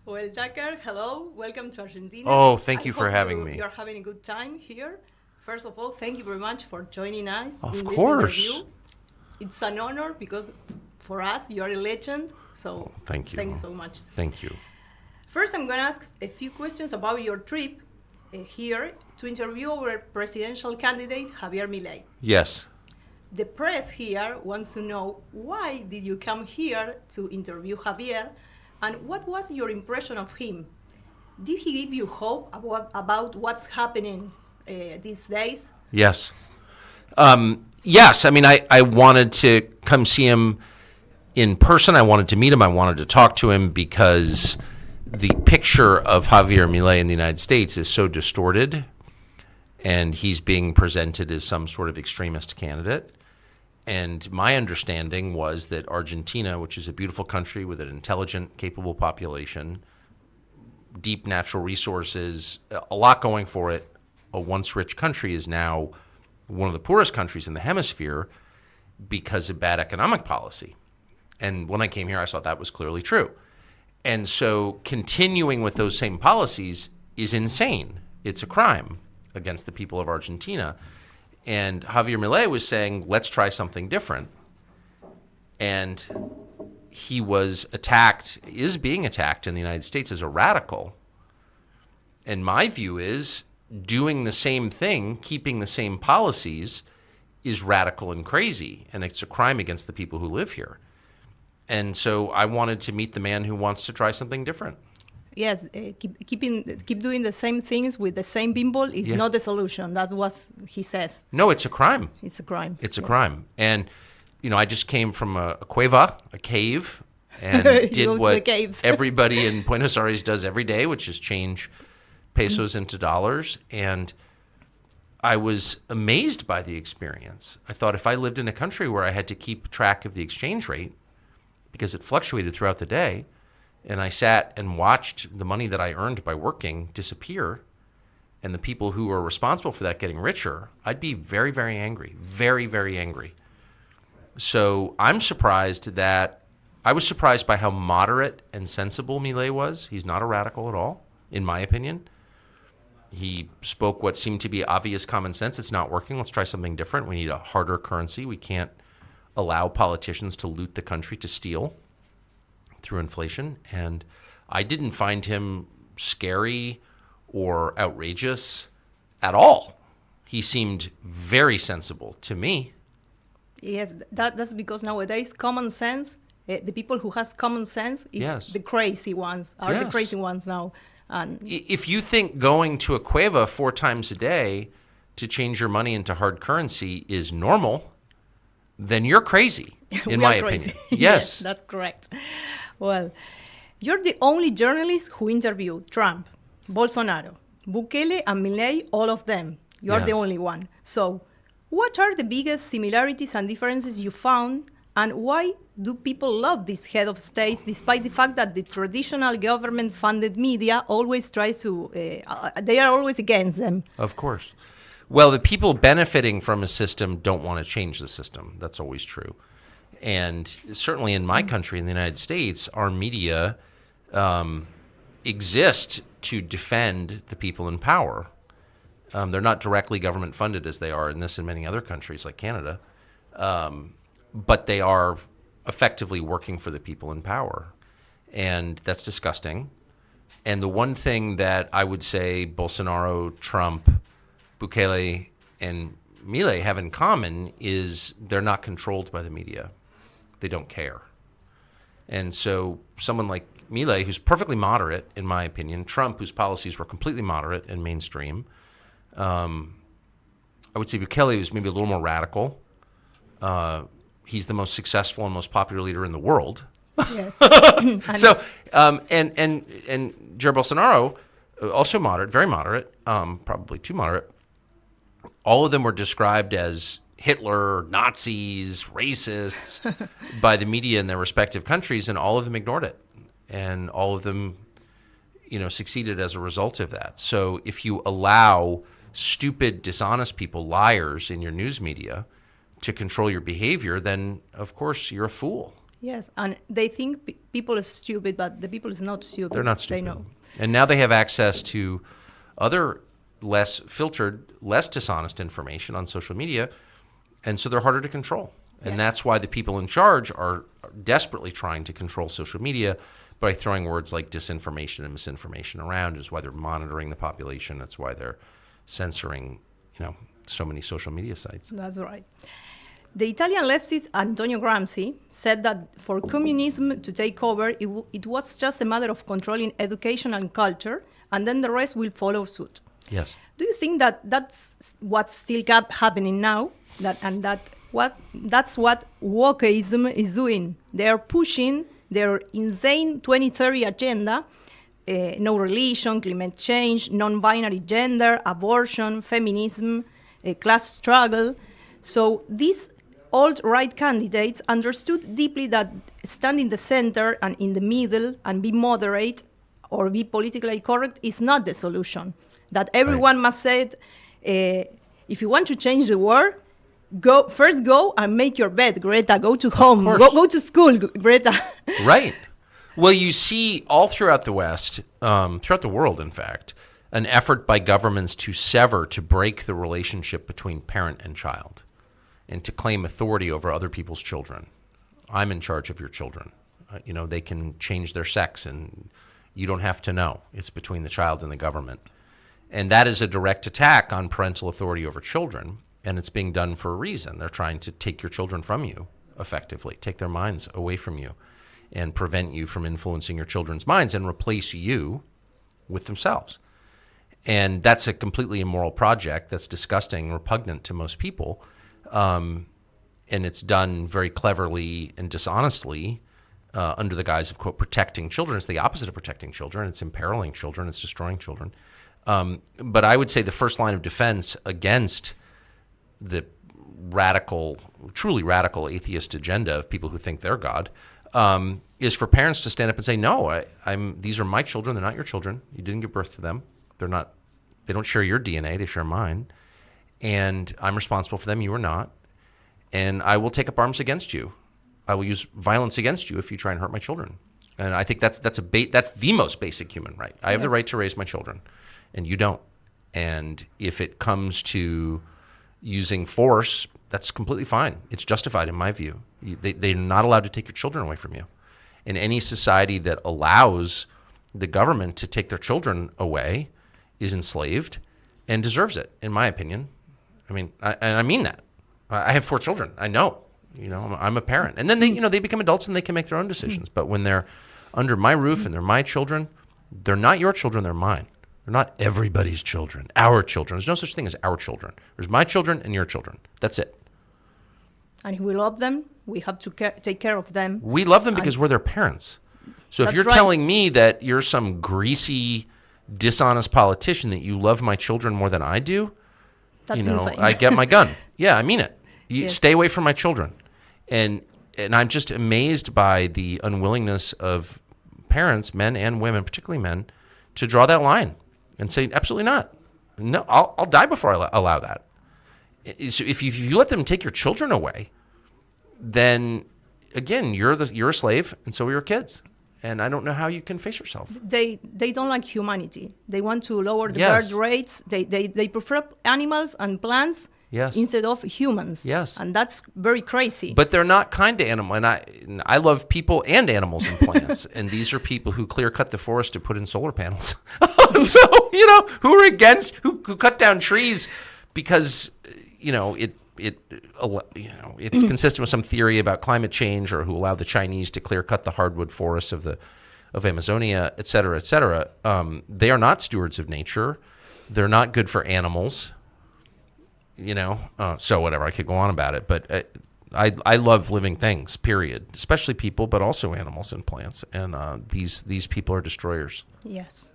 Well, Tucker, hello. Welcome to Argentina. Oh, thank you I for hope having me. You're having a good time here. First of all, thank you very much for joining us Of in course. this interview. It's an honor because for us, you're a legend. So Thank you. Thank you so much. Thank you. First, I'm going to ask a few questions about your trip here to interview our presidential candidate, Javier Milei. Yes. The press here wants to know, why did you come here to interview Javier, and what was your impression of him? Did he give you hope about what's happening these days? Yes. Yes. I mean, I wanted to come see him in person. I wanted to meet him. I wanted to talk to him because the picture of Javier Milei in the United States is so distorted, and he's being presented as some sort of extremist candidate. And my understanding was that Argentina, which is a beautiful country with an intelligent, capable population, deep natural resources, a lot going for it, a once rich country, is now one of the poorest countries in the hemisphere because of bad economic policy. And when I came here, I saw that was clearly true. And so continuing with those same policies is insane. It's a crime against the people of Argentina. And Javier Milei was saying, let's try something different. And he was attacked, is being attacked in the United States as a radical. And my view is doing the same thing, keeping the same policies, is radical and crazy. And it's a crime against the people who live here. And so I wanted to meet the man who wants to try something different. Yes, keep doing the same things with the same people is not the solution. That's what he says. No, it's a crime. It's a crime. It's a crime. And, you know, I just came from a cueva, a cave, and did what everybody in Buenos Aires does every day, which is change pesos into dollars. And I was amazed by the experience. I thought if I lived in a country where I had to keep track of the exchange rate because it fluctuated throughout the day, and I sat and watched the money that I earned by working disappear, and the people who were responsible for that getting richer, I'd be very, very angry. Very, very angry. So I was surprised by how moderate and sensible Milei was. He's not a radical at all, in my opinion. He spoke what seemed to be obvious common sense. It's not working. Let's try something different. We need a harder currency. We can't allow politicians to loot the country, to steal through inflation. And I didn't find him scary or outrageous at all. He seemed very sensible to me. Yes, that's because nowadays common sense, the people who has common sense is the crazy ones, the crazy ones now. And if you think going to a cueva 4 times a day to change your money into hard currency is normal, then you're crazy, in my opinion. Yes, that's correct. Well, you're the only journalist who interviewed Trump, Bolsonaro, Bukele, and Milei, all of them. You are the only one. So what are the biggest similarities and differences you found, and why do people love this head of states, despite the fact that the traditional government-funded media always tries to, they are always against them? Of course. Well, the people benefiting from a system don't want to change the system. That's always true. And certainly in my country, in the United States, our media exist to defend the people in power. They're not directly government funded as they are in this and many other countries like Canada, but they are effectively working for the people in power. And that's disgusting. And the one thing that I would say Bolsonaro, Trump, Bukele, and Milei have in common is they're not controlled by the media. They don't care. And so someone like Milei, who's perfectly moderate, in my opinion, Trump, whose policies were completely moderate and mainstream, I would say Bukele, who's maybe a little more radical. He's the most successful and most popular leader in the world. Yes. So, and Jair Bolsonaro, also moderate, very moderate, probably too moderate. All of them were described as Hitler, Nazis, racists by the media in their respective countries, and all of them ignored it. And all of them, succeeded as a result of that. So if you allow stupid, dishonest people, liars in your news media to control your behavior, then of course you're a fool. Yes, and they think people are stupid, but the people is not stupid. They're not stupid. They know. And now they have access to other less filtered, less dishonest information on social media, and so they're harder to control. And that's why the people in charge are desperately trying to control social media by throwing words like disinformation and misinformation around. Is why they're monitoring the population. That's why they're censoring, so many social media sites. That's right. The Italian leftist Antonio Gramsci said that for communism to take over, it was just a matter of controlling education and culture, and then the rest will follow suit. Yes. Do you think that that's what's still happening now? That's what wokeism is doing. They are pushing their insane 2030 agenda, no religion, climate change, non-binary gender, abortion, feminism, class struggle. So these alt-right candidates understood deeply that stand in the center and in the middle and be moderate or be politically correct is not the solution. That everyone must say, if you want to change the world, go and make your bed, Greta. Go to home. Go to school, Greta. Right. Well, you see all throughout the West, throughout the world, in fact, an effort by governments to break the relationship between parent and child and to claim authority over other people's children. I'm in charge of your children. They can change their sex and you don't have to know. It's between the child and the government. And that is a direct attack on parental authority over children, and it's being done for a reason. They're trying to take your children from you, effectively, take their minds away from you and prevent you from influencing your children's minds and replace you with themselves. And that's a completely immoral project that's disgusting, repugnant to most people. And it's done very cleverly and dishonestly under the guise of, quote, protecting children. It's the opposite of protecting children. It's imperiling children. It's destroying children. But I would say the first line of defense against the truly radical atheist agenda of people who think they're God is for parents to stand up and say, no, these are my children. They're not your children. You didn't give birth to them. They don't share your DNA. They share mine. And I'm responsible for them. You are not. And I will take up arms against you. I will use violence against you if you try and hurt my children. And I think that's the most basic human right. I have the right to raise my children, and you don't. And if it comes to using force, that's completely fine. It's justified in my view. They're not allowed to take your children away from you. In any society that allows the government to take their children away is enslaved and deserves it, in my opinion. I mean, I mean that. I have 4 children. I know. I'm a parent. And then they become adults and they can make their own decisions. But when they're under my roof and they're my children, they're not your children, they're mine. They're not everybody's children, our children. There's no such thing as our children. There's my children and your children. That's it. And if we love them, we have to take care of them. We love them because we're their parents. So if you're telling me that you're some greasy, dishonest politician, that you love my children more than I do, that's insane. I get my gun. Yeah, I mean it. Stay away from my children. And I'm just amazed by the unwillingness of parents, men and women, particularly men, to draw that line and say, absolutely not. No, I'll die before I allow that. So if you let them take your children away, then again, you're a slave, and so are your kids. And I don't know how you can face yourself. They don't like humanity. They want to lower the birth rates. They prefer animals and plants instead of humans. Yes. And that's very crazy. But they're not kind to animals. And I love people and animals and plants. And these are people who clear-cut the forest to put in solar panels. So, who cut down trees because, it's consistent with some theory about climate change, or who allow the Chinese to clear cut the hardwood forests of Amazonia, et cetera, et cetera. They are not stewards of nature. They're not good for animals. So whatever, I could go on about it, but I love living things, period, especially people, but also animals and plants. And these people are destroyers. Yes.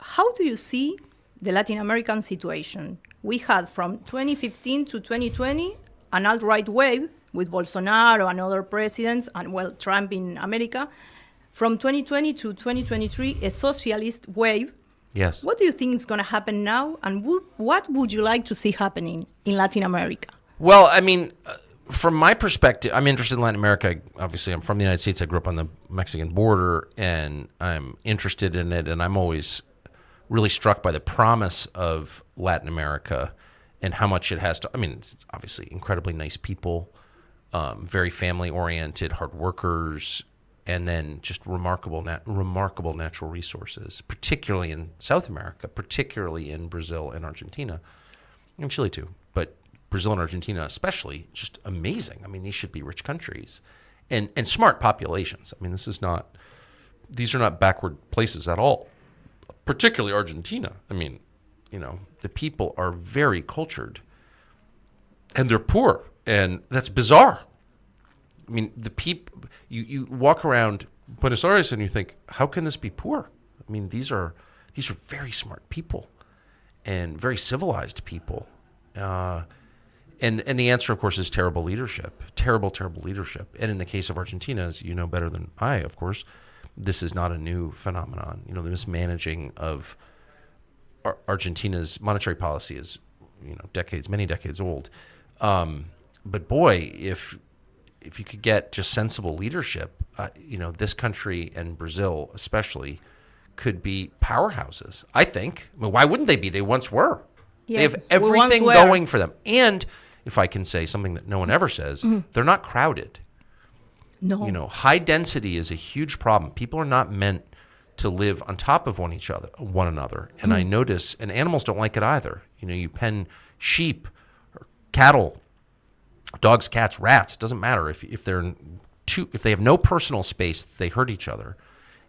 How do you see the Latin American situation? We had from 2015 to 2020 an alt-right wave with Bolsonaro and other presidents, and Trump in America. From 2020 to 2023, a socialist wave. Yes. What do you think is going to happen now, and what would you like to see happening in Latin America? Well, I mean, from my perspective, I'm interested in Latin America. Obviously, I'm from the United States. I grew up on the Mexican border, and I'm interested in it. And I'm always really struck by the promise of Latin America and how much it has to. I mean, it's obviously incredibly nice people, very family-oriented, hard workers, and then just remarkable natural resources, particularly in South America, particularly in Brazil and Argentina, and Chile too. But Brazil and Argentina especially, just amazing. I mean, these should be rich countries and smart populations. I mean, these are not backward places at all, particularly Argentina. I mean, the people are very cultured and they're poor, and that's bizarre. I mean, the people, you walk around Buenos Aires and you think, how can this be poor? I mean, these are very smart people and very civilized people. And the answer, of course, is terrible leadership, terrible leadership. And in the case of Argentina, as you know better than I, of course, this is not a new phenomenon. The mismanaging of Argentina's monetary policy is, many decades old. But boy, if you could get just sensible leadership, this country and Brazil especially could be powerhouses, I think. I mean, why wouldn't they be? They once were. Yes, they have everything going for them. And if I can say something that no one ever says, they're not crowded. No. High density is a huge problem. People are not meant to live on top of one another. And I notice, and animals don't like it either. You pen sheep or cattle, dogs, cats, rats. It doesn't matter if they have no personal space, they hurt each other.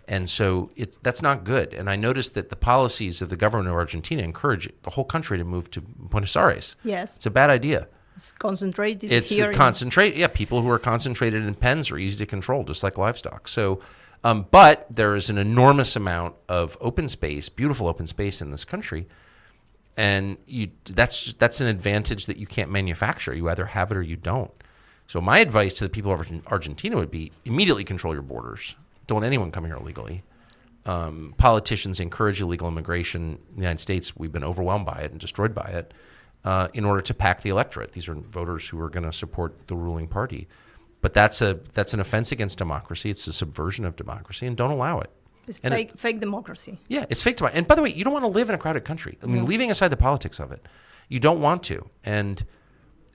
And so that's not good. And I noticed that the policies of the government of Argentina encourage the whole country to move to Buenos Aires. Yes. It's a bad idea. It's concentrated here. People who are concentrated in pens are easy to control, just like livestock. So, but there is an enormous amount of open space, beautiful open space in this country. And that's an advantage that you can't manufacture. You either have it or you don't. So my advice to the people of Argentina would be immediately control your borders. Don't let anyone come here illegally. Politicians encourage illegal immigration. In the United States, we've been overwhelmed by it and destroyed by it in order to pack the electorate. These are voters who are going to support the ruling party. But that's an offense against democracy. It's a subversion of democracy, and don't allow it. It's fake democracy. Yeah, it's fake democracy. And by the way, you don't want to live in a crowded country. I mean, leaving aside the politics of it, you don't want to. And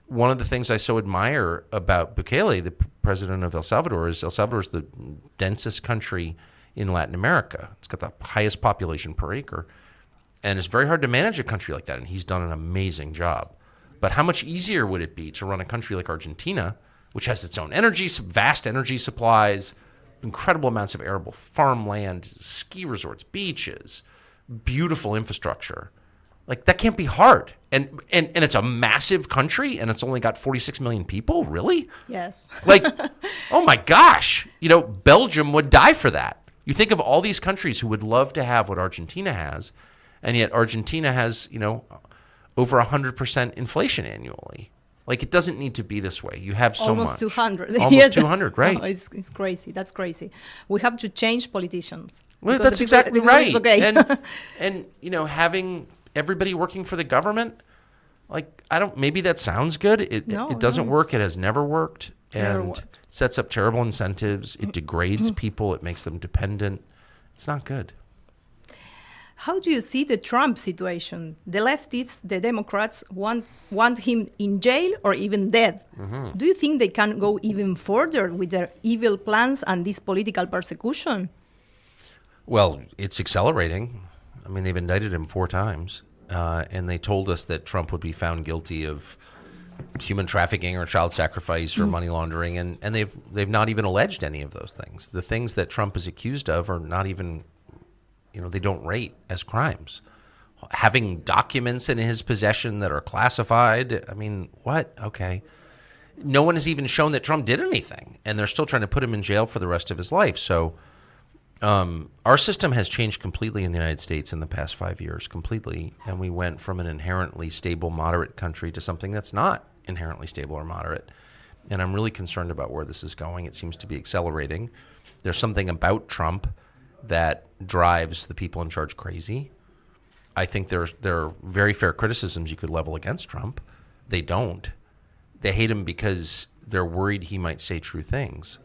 one of the things I so admire about Bukele, the president of El Salvador, is El Salvador is the densest country in Latin America. It's got the highest population per acre. And it's very hard to manage a country like that, and he's done an amazing job. But how much easier would it be to run a country like Argentina, which has its own vast energy supplies, incredible amounts of arable farmland, ski resorts, beaches, beautiful infrastructure. Like, that can't be hard. And it's a massive country, and it's only got 46 million people? Really? Yes. Like, oh my gosh. Belgium would die for that. You think of all these countries who would love to have what Argentina has, and yet Argentina has, over 100% inflation annually. Like, it doesn't need to be this way. You have so almost much. 200. Almost Yes. 200, right? Oh, it's crazy. That's crazy. We have to change politicians. Well, Because that's exactly right. It's okay. And having everybody working for the government, like, maybe that sounds good. It doesn't work. It has never worked. And it sets up terrible incentives. It degrades people. It makes them dependent. It's not good. How do you see the Trump situation? The leftists, the Democrats, want him in jail or even dead. Mm-hmm. Do you think they can go even further with their evil plans and this political persecution? Well, it's accelerating. I mean, they've indicted him 4 times, and they told us that Trump would be found guilty of human trafficking or child sacrifice or money laundering, and they've not even alleged any of those things. The things that Trump is accused of are not even, they don't rate as crimes. Having documents in his possession that are classified, I mean, what? Okay. No one has even shown that Trump did anything, and they're still trying to put him in jail for the rest of his life. So our system has changed completely in the United States in the past 5 years, completely. And we went from an inherently stable, moderate country to something that's not inherently stable or moderate. And I'm really concerned about where this is going. It seems to be accelerating. There's something about Trump that drives the people in charge crazy. I think there are very fair criticisms you could level against Trump. They don't. They hate him because they're worried he might say true things.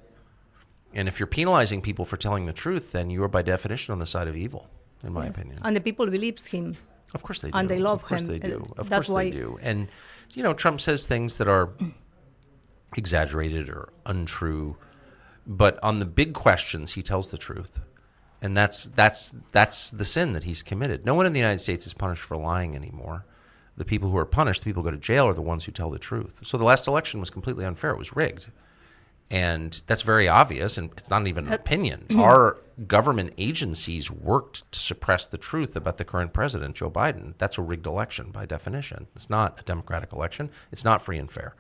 And if you're penalizing people for telling the truth, then you are by definition on the side of evil, in my opinion. And the people believes him. Of course they do. And they love him. Of course they do. Of That's course why they do. And, Trump says things that are exaggerated or untrue. But on the big questions, he tells the truth. And that's the sin that he's committed. No one in the United States is punished for lying anymore. The people who are punished, the people who go to jail, are the ones who tell the truth. So the last election was completely unfair. It was rigged. And that's very obvious, and it's not even an opinion. Our government agencies worked to suppress the truth about the current president, Joe Biden. That's a rigged election by definition. It's not a democratic election. It's not free and fair.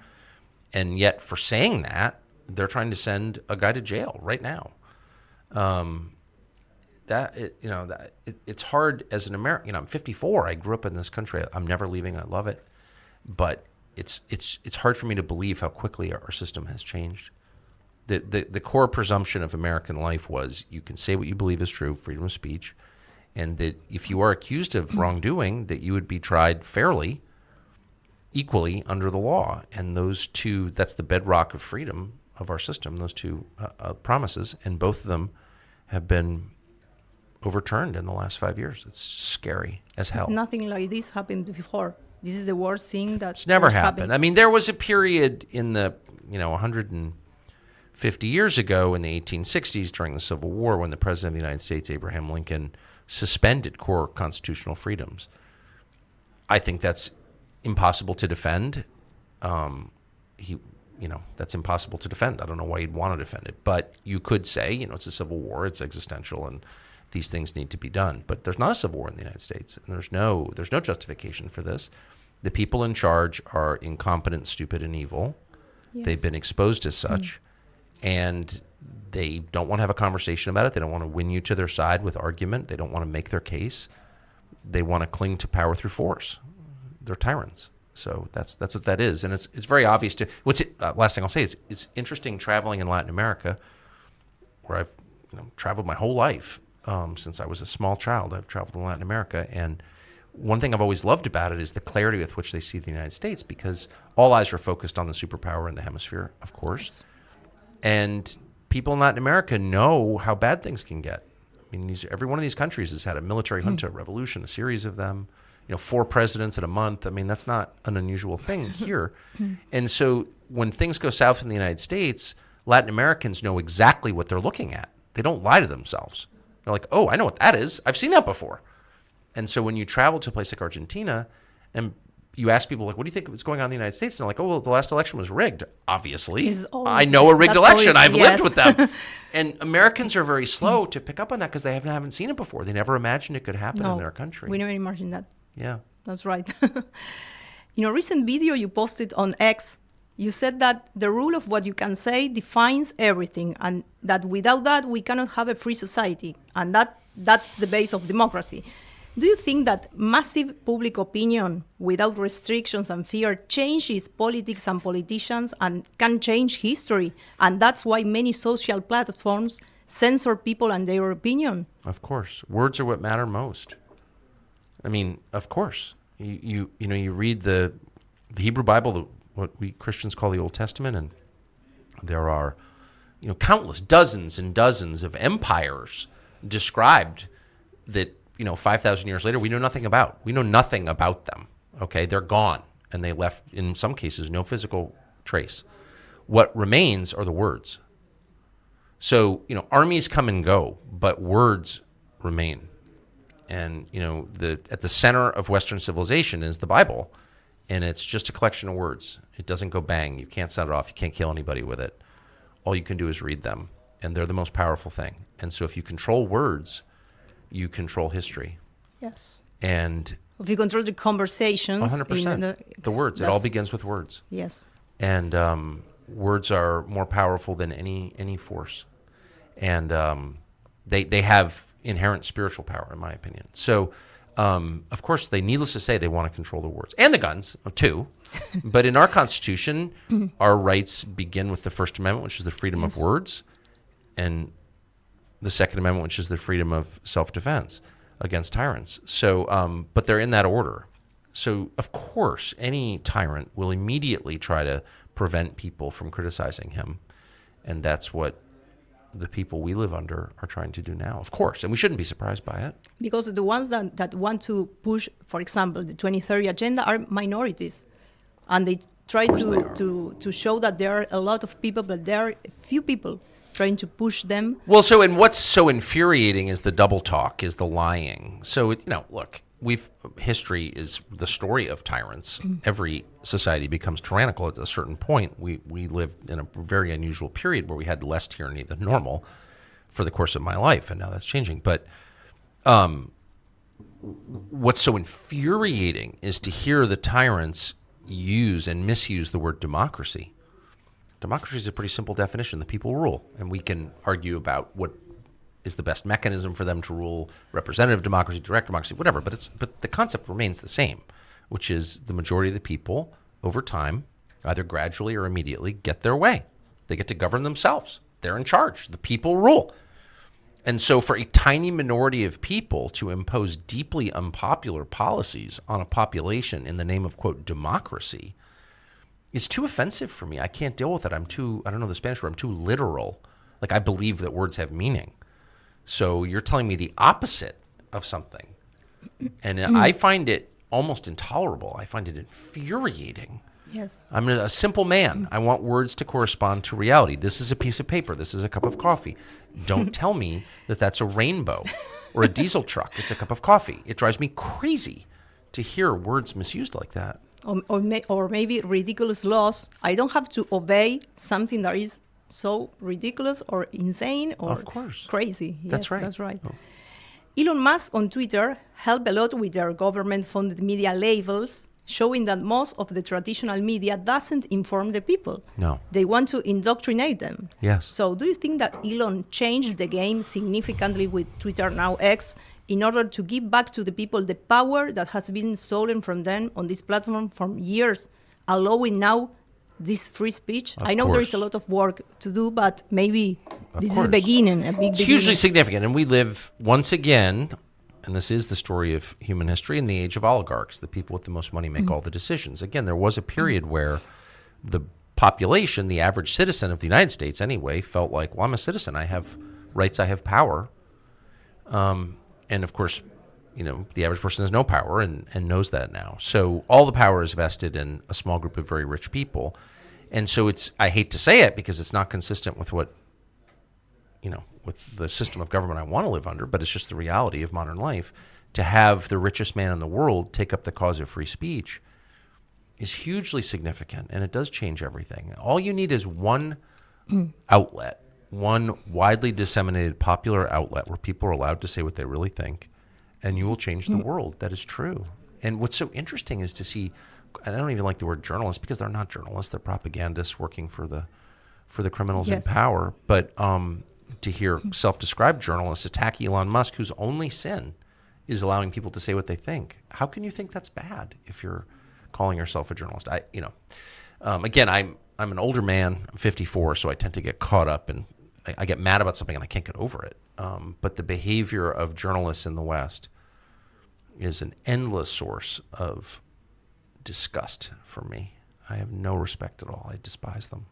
And yet, for saying that, they're trying to send a guy to jail right now. It's hard as an American. I'm 54. I grew up in this country. I'm never leaving. I love it, but it's hard for me to believe how quickly our system has changed. The core presumption of American life was you can say what you believe is true, freedom of speech, and that if you are accused of wrongdoing, that you would be tried fairly, equally under the law. And those two, that's the bedrock of freedom of our system, those two promises, and both of them have been overturned in the last 5 years. It's scary as hell. Nothing like this happened before. This is the worst thing that's never happened. I mean, there was a period in the 150 years ago in the 1860s during the Civil War when the President of the United States, Abraham Lincoln, suspended core constitutional freedoms. I think that's impossible to defend. That's impossible to defend. I don't know why you'd want to defend it. But you could say, it's a civil war, it's existential, and these things need to be done. But there's not a civil war in the United States, and there's no justification for this. The people in charge are incompetent, stupid, and evil. Yes. They've been exposed as such, and they don't want to have a conversation about it. They don't want to win you to their side with argument. They don't want to make their case. They want to cling to power through force. They're tyrants. So that's what that is, and it's very obvious to. Last thing I'll say is it's interesting traveling in Latin America, where I've traveled my whole life since I was a small child. I've traveled in Latin America, and one thing I've always loved about it is the clarity with which they see the United States, because all eyes are focused on the superpower in the hemisphere, of course, and people in Latin America know how bad things can get. I mean, every one of these countries has had a military junta, revolution, a series of them. 4 presidents in a month. I mean, that's not an unusual thing here. And so when things go south in the United States, Latin Americans know exactly what they're looking at. They don't lie to themselves. They're like, oh, I know what that is. I've seen that before. And so when you travel to a place like Argentina and you ask people, like, what do you think is going on in the United States? And they're like, oh, well, the last election was rigged. Obviously. I know a rigged election. I've lived with them. And Americans are very slow to pick up on that because they haven't seen it before. They never imagined it could happen in their country. We never imagined that. Yeah. That's right. In a recent video you posted on X, you said that the rule of what you can say defines everything, and that without that we cannot have a free society, and that's the base of democracy. Do you think that massive public opinion without restrictions and fear changes politics and politicians and can change history, and that's why many social platforms censor people and their opinion? Of course. Words are what matter most. I mean, of course, you read the Hebrew Bible, what we Christians call the Old Testament, and there are, countless dozens and dozens of empires described that, 5,000 years later, we know nothing about. We know nothing about them. Okay, they're gone, and they left, in some cases, no physical trace. What remains are the words. So, armies come and go, but words remain. And, at the center of Western civilization is the Bible, and it's just a collection of words. It doesn't go bang. You can't set it off. You can't kill anybody with it. All you can do is read them, and they're the most powerful thing. And so if you control words, you control history. Yes. And if you control the conversations. 100%. The words. It all begins with words. Yes. And words are more powerful than any force. And they have inherent spiritual power, in my opinion. So, of course, needless to say, they want to control the words and the guns too. But in our Constitution, our rights begin with the First Amendment, which is the freedom of words, and the Second Amendment, which is the freedom of self-defense against tyrants. So, but they're in that order. So, of course, any tyrant will immediately try to prevent people from criticizing him. And that's what the people we live under are trying to do now, of course. And we shouldn't be surprised by it. Because the ones that want to push, for example, the 2030 agenda are minorities. And they try to show that there are a lot of people, but there are a few people trying to push them. Well, and what's so infuriating is the double talk, is the lying. So, look, history is the story of tyrants. Every society becomes tyrannical at a certain point. We lived in a very unusual period where we had less tyranny than normal for the course of my life, and now that's changing. But what's so infuriating is to hear the tyrants use and misuse the word democracy. Democracy is a pretty simple definition. The people rule, and we can argue about what is the best mechanism for them to rule, representative democracy, direct democracy, whatever. But the concept remains the same, which is the majority of the people over time, either gradually or immediately, get their way. They get to govern themselves. They're in charge. The people rule. And so for a tiny minority of people to impose deeply unpopular policies on a population in the name of, quote, democracy is too offensive for me. I can't deal with it. I don't know the Spanish word, I'm too literal. Like, I believe that words have meaning. So you're telling me the opposite of something. And I find it almost intolerable. I find it infuriating. Yes. I'm a simple man. I want words to correspond to reality. This is a piece of paper. This is a cup of coffee. Don't tell me that that's a rainbow or a diesel truck. It's a cup of coffee. It drives me crazy to hear words misused like that. Or maybe ridiculous laws. I don't have to obey something that is so ridiculous or insane or of course. Crazy. Yes, that's right. That's right. Oh. Elon Musk on Twitter helped a lot with their government-funded media labels, showing that most of the traditional media doesn't inform the people. No. They want to indoctrinate them. Yes. So do you think that Elon changed the game significantly with Twitter, now X, in order to give back to the people the power that has been stolen from them on this platform for years, allowing now this free speech? I know there is a lot of work to do, but maybe this is a beginning, a big beginning. It's hugely significant. And we live, once again, and this is the story of human history, in the age of oligarchs. The people with the most money make all the decisions. Again, there was a period where the population, the average citizen of the United States anyway, felt like, well, I'm a citizen. I have rights. I have power. And of course, the average person has no power and knows that now. So all the power is vested in a small group of very rich people. And so I hate to say it because it's not consistent with what, with the system of government I want to live under, but it's just the reality of modern life. To have the richest man in the world take up the cause of free speech is hugely significant, and it does change everything. All you need is one outlet, one widely disseminated popular outlet where people are allowed to say what they really think, and you will change the world. That is true. And what's so interesting is to see, and I don't even like the word journalists because they're not journalists, they're propagandists working for the criminals in power, but to hear self-described journalists attack Elon Musk, whose only sin is allowing people to say what they think. How can you think that's bad if you're calling yourself a journalist? Again, I'm an older man. I'm 54, so I tend to get caught up and I get mad about something and I can't get over it. But the behavior of journalists in the West is an endless source of disgust for me. I have no respect at all. I despise them.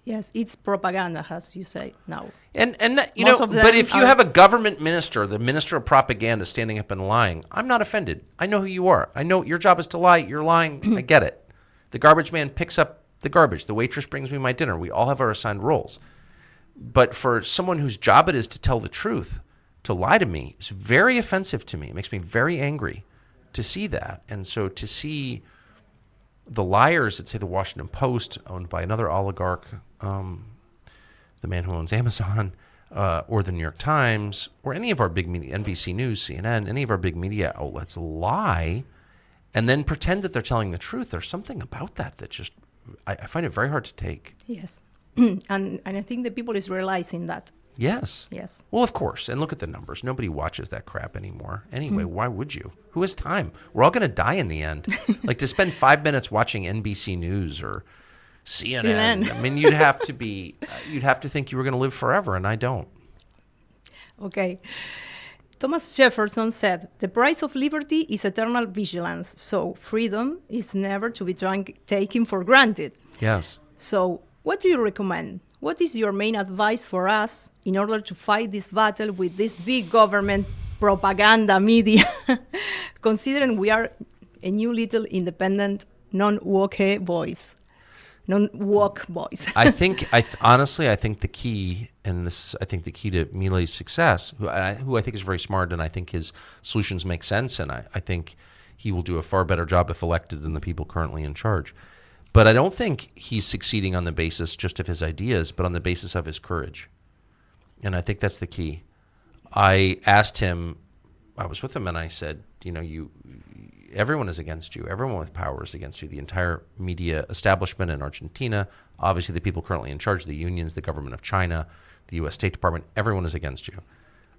Yes, it's propaganda, as you say now. And but if you have a government minister, the minister of propaganda, standing up and lying, I'm not offended. I know who you are. I know your job is to lie. You're lying. I get it. The garbage man picks up the garbage. The waitress brings me my dinner. We all have our assigned roles. But for someone whose job it is to tell the truth, to lie to me, is very offensive to me. It makes me very angry to see that. And so to see the liars at, say, the Washington Post, owned by another oligarch, the man who owns Amazon, or the New York Times, or any of our big media, NBC News, CNN, any of our big media outlets lie and then pretend that they're telling the truth. There's something about that just, I find it very hard to take. Yes. And I think the people is realizing that. Yes. Yes. Well, of course. And look at the numbers. Nobody watches that crap anymore. Anyway, why would you? Who has time? We're all going to die in the end. Like, to spend 5 minutes watching NBC News or CNN. I mean, you'd have to think you were going to live forever, and I don't. Okay. Thomas Jefferson said, "The price of liberty is eternal vigilance, so freedom is never to be taken for granted." Yes. So what do you recommend? What is your main advice for us in order to fight this battle with this big government propaganda media, considering we are a new little independent, non-woke voice? Non-woke voice. Honestly, I think the key, and this is, I think the key to Milei's success, who I think is very smart, and I think his solutions make sense, and I think he will do a far better job if elected than the people currently in charge. But I don't think he's succeeding on the basis just of his ideas, but on the basis of his courage. And I think that's the key. I asked him, I was with him, and I said, everyone is against you. Everyone with power is against you. The entire media establishment in Argentina, obviously the people currently in charge, the unions, the government of China, the U.S. State Department, everyone is against you.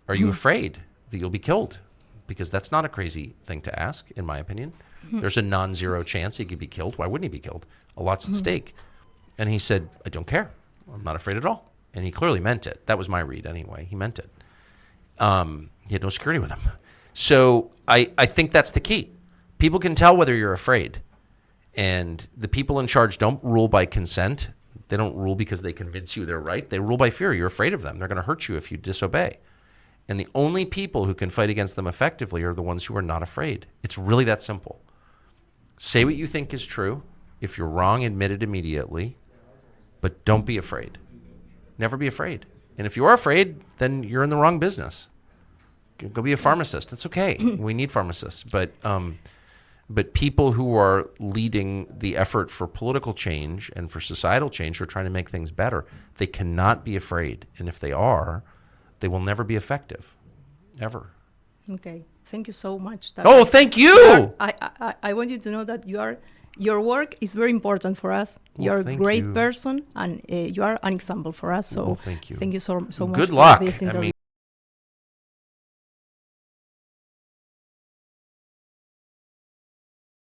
Are you afraid that you'll be killed? Because that's not a crazy thing to ask, in my opinion. There's a non-zero chance he could be killed. Why wouldn't he be killed? A lot's at stake. And he said, I don't care. I'm not afraid at all. And he clearly meant it. That was my read anyway. He meant it. He had no security with him. So I think that's the key. People can tell whether you're afraid. And the people in charge don't rule by consent. They don't rule because they convince you they're right. They rule by fear. You're afraid of them. They're going to hurt you if you disobey. And the only people who can fight against them effectively are the ones who are not afraid. It's really that simple. Say what you think is true. If you're wrong, admit it immediately. But don't be afraid. Never be afraid. And if you are afraid, then you're in the wrong business. Go be a pharmacist. It's okay. We need pharmacists. But people who are leading the effort for political change and for societal change, who are trying to make things better, they cannot be afraid. And if they are, they will never be effective, ever. Okay. Thank you so much. Oh, thank you. I want you to know that your work is very important for us. Well, you're a great person, and you are an example for us. So thank you. Thank you so much Good for luck. this interview.